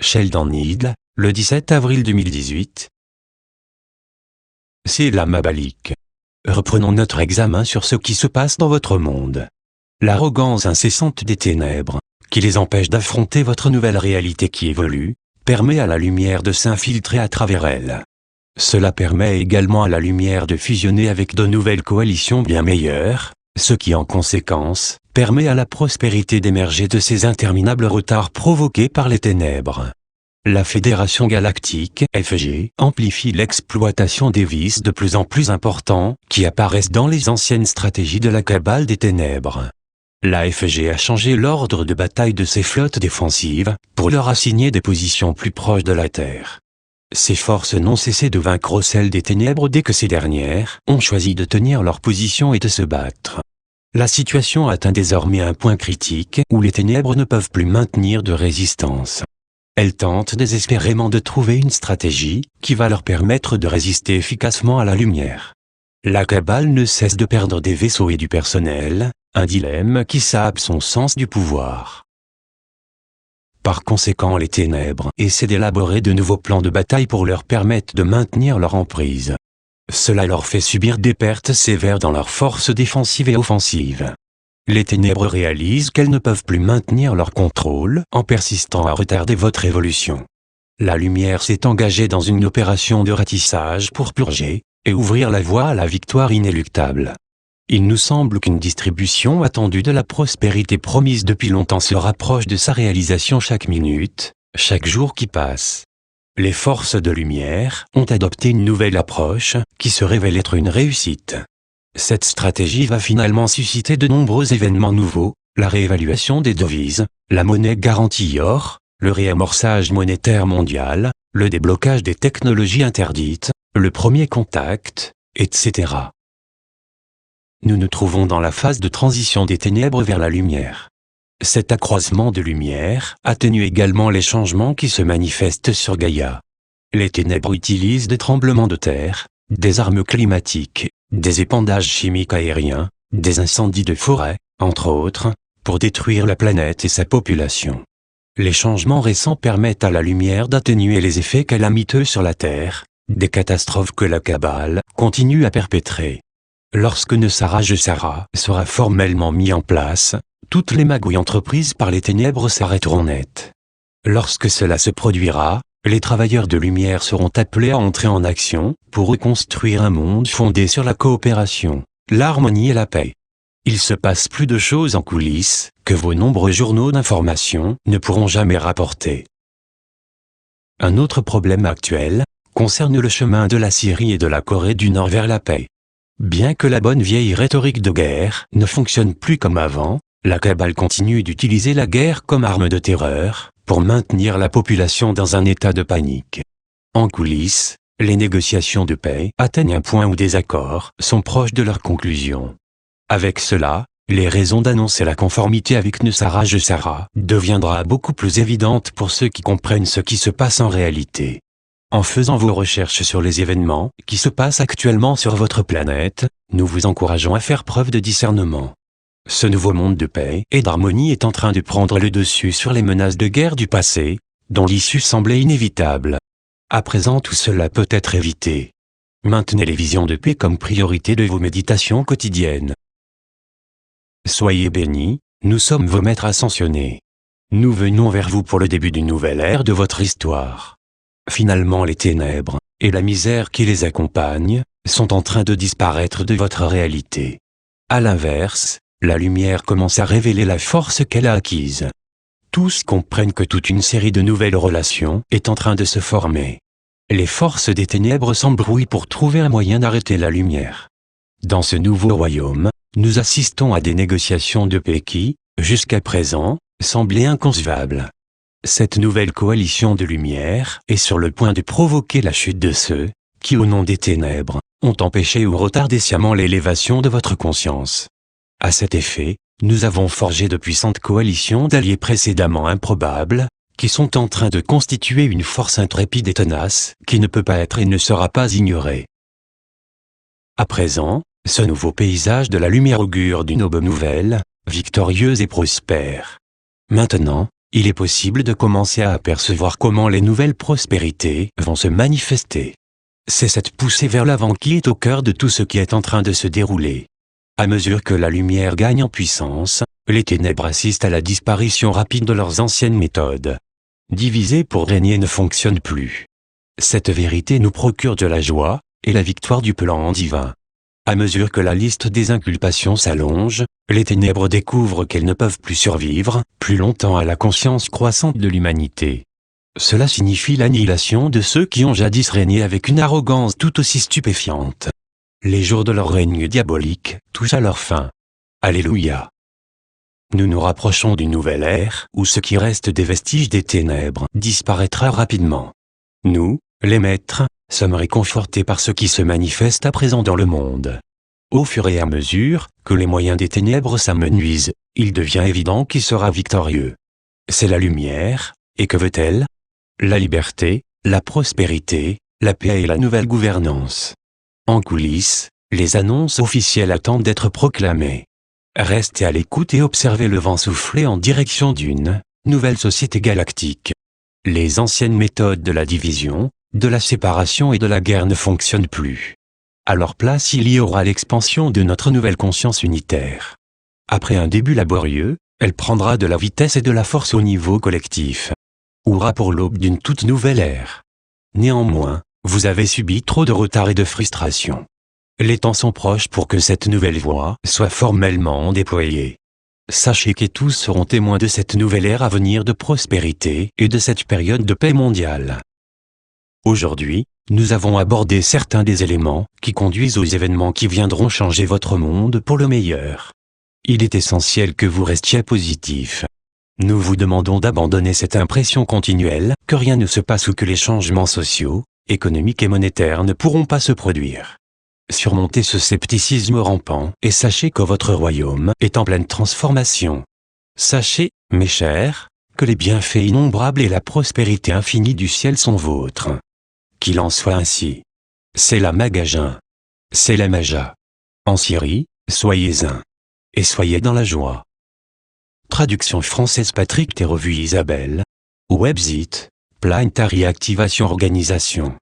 Sheldon Needle, le 17 avril 2018. C'est la Mabalik. Reprenons notre examen sur ce qui se passe dans votre monde. L'arrogance incessante des ténèbres, qui les empêche d'affronter votre nouvelle réalité qui évolue, permet à la lumière de s'infiltrer à travers elle. Cela permet également à la lumière de fusionner avec de nouvelles coalitions bien meilleures, ce qui en conséquence, permet à la prospérité d'émerger de ces interminables retards provoqués par les ténèbres. La Fédération Galactique, FG, amplifie l'exploitation des vices de plus en plus importants, qui apparaissent dans les anciennes stratégies de la Cabale des Ténèbres. La FG a changé l'ordre de bataille de ses flottes défensives, pour leur assigner des positions plus proches de la Terre. Ces forces n'ont cessé de vaincre celles des ténèbres dès que ces dernières ont choisi de tenir leur position et de se battre. La situation atteint désormais un point critique où les ténèbres ne peuvent plus maintenir de résistance. Elles tentent désespérément de trouver une stratégie qui va leur permettre de résister efficacement à la lumière. La Cabale ne cesse de perdre des vaisseaux et du personnel, un dilemme qui sape son sens du pouvoir. Par conséquent, les ténèbres essaient d'élaborer de nouveaux plans de bataille pour leur permettre de maintenir leur emprise. Cela leur fait subir des pertes sévères dans leurs forces défensives et offensives. Les ténèbres réalisent qu'elles ne peuvent plus maintenir leur contrôle en persistant à retarder votre évolution. La lumière s'est engagée dans une opération de ratissage pour purger et ouvrir la voie à la victoire inéluctable. Il nous semble qu'une distribution attendue de la prospérité promise depuis longtemps se rapproche de sa réalisation chaque minute, chaque jour qui passe. Les forces de lumière ont adopté une nouvelle approche qui se révèle être une réussite. Cette stratégie va finalement susciter de nombreux événements nouveaux, la réévaluation des devises, la monnaie garantie or, le réamorçage monétaire mondial, le déblocage des technologies interdites, le premier contact, etc. Nous nous trouvons dans la phase de transition des ténèbres vers la lumière. Cet accroissement de lumière atténue également les changements qui se manifestent sur Gaïa. Les ténèbres utilisent des tremblements de terre, des armes climatiques, des épandages chimiques aériens, des incendies de forêt, entre autres, pour détruire la planète et sa population. Les changements récents permettent à la lumière d'atténuer les effets calamiteux sur la Terre, des catastrophes que la Cabale continue à perpétrer. Lorsque Nosara Gesara sera formellement mis en place, toutes les magouilles entreprises par les ténèbres s'arrêteront net. Lorsque cela se produira, les travailleurs de lumière seront appelés à entrer en action pour reconstruire un monde fondé sur la coopération, l'harmonie et la paix. Il se passe plus de choses en coulisses que vos nombreux journaux d'information ne pourront jamais rapporter. Un autre problème actuel concerne le chemin de la Syrie et de la Corée du Nord vers la paix. Bien que la bonne vieille rhétorique de guerre ne fonctionne plus comme avant, la Cabale continue d'utiliser la guerre comme arme de terreur pour maintenir la population dans un état de panique. En coulisses, les négociations de paix atteignent un point où des accords sont proches de leur conclusion. Avec cela, les raisons d'annoncer la conformité avec Nosara Gesara deviendra beaucoup plus évidente pour ceux qui comprennent ce qui se passe en réalité. En faisant vos recherches sur les événements qui se passent actuellement sur votre planète, nous vous encourageons à faire preuve de discernement. Ce nouveau monde de paix et d'harmonie est en train de prendre le dessus sur les menaces de guerre du passé, dont l'issue semblait inévitable. À présent, tout cela peut être évité. Maintenez les visions de paix comme priorité de vos méditations quotidiennes. Soyez bénis, nous sommes vos maîtres ascensionnés. Nous venons vers vous pour le début d'une nouvelle ère de votre histoire. Finalement, les ténèbres et la misère qui les accompagnent sont en train de disparaître de votre réalité. À l'inverse, la lumière commence à révéler la force qu'elle a acquise. Tous comprennent que toute une série de nouvelles relations est en train de se former. Les forces des ténèbres s'embrouillent pour trouver un moyen d'arrêter la lumière. Dans ce nouveau royaume, nous assistons à des négociations de paix qui, jusqu'à présent, semblaient inconcevables. Cette nouvelle coalition de lumière est sur le point de provoquer la chute de ceux qui, au nom des ténèbres, ont empêché ou retardé sciemment l'élévation de votre conscience. À cet effet, nous avons forgé de puissantes coalitions d'alliés précédemment improbables, qui sont en train de constituer une force intrépide et tenace, qui ne peut pas être et ne sera pas ignorée. À présent, ce nouveau paysage de la lumière augure d'une aube nouvelle, victorieuse et prospère. Maintenant, il est possible de commencer à apercevoir comment les nouvelles prospérités vont se manifester. C'est cette poussée vers l'avant qui est au cœur de tout ce qui est en train de se dérouler. À mesure que la lumière gagne en puissance, les ténèbres assistent à la disparition rapide de leurs anciennes méthodes. Diviser pour régner ne fonctionne plus. Cette vérité nous procure de la joie et la victoire du plan divin. À mesure que la liste des inculpations s'allonge, les ténèbres découvrent qu'elles ne peuvent plus survivre plus longtemps à la conscience croissante de l'humanité. Cela signifie l'annihilation de ceux qui ont jadis régné avec une arrogance tout aussi stupéfiante. Les jours de leur règne diabolique touchent à leur fin. Alléluia. Nous nous rapprochons d'une nouvelle ère où ce qui reste des vestiges des ténèbres disparaîtra rapidement. Nous, les maîtres, sommes réconfortés par ce qui se manifeste à présent dans le monde. Au fur et à mesure que les moyens des ténèbres s'amenuisent, il devient évident qui sera victorieux. C'est la lumière, et que veut-elle? La liberté, la prospérité, la paix et la nouvelle gouvernance. En coulisses, les annonces officielles attendent d'être proclamées. Restez à l'écoute et observez le vent souffler en direction d'une nouvelle société galactique. Les anciennes méthodes de la division, de la séparation et de la guerre ne fonctionnent plus. À leur place, il y aura l'expansion de notre nouvelle conscience unitaire. Après un début laborieux, elle prendra de la vitesse et de la force au niveau collectif. Hurrah pour l'aube d'une toute nouvelle ère. Néanmoins, vous avez subi trop de retard et de frustration. Les temps sont proches pour que cette nouvelle voie soit formellement déployée. Sachez que tous seront témoins de cette nouvelle ère à venir de prospérité et de cette période de paix mondiale. Aujourd'hui, nous avons abordé certains des éléments qui conduisent aux événements qui viendront changer votre monde pour le meilleur. Il est essentiel que vous restiez positif. Nous vous demandons d'abandonner cette impression continuelle que rien ne se passe ou que les changements sociaux, économiques et monétaires ne pourront pas se produire. Surmontez ce scepticisme rampant et sachez que votre royaume est en pleine transformation. Sachez, mes chers, que les bienfaits innombrables et la prospérité infinie du ciel sont vôtres. Qu'il en soit ainsi. C'est la Magasin. C'est la Maja. En Syrie, soyez-en. Et soyez dans la joie. Traduction française Patrick Thérevue Isabelle. Website, Planetary Activation Organisation.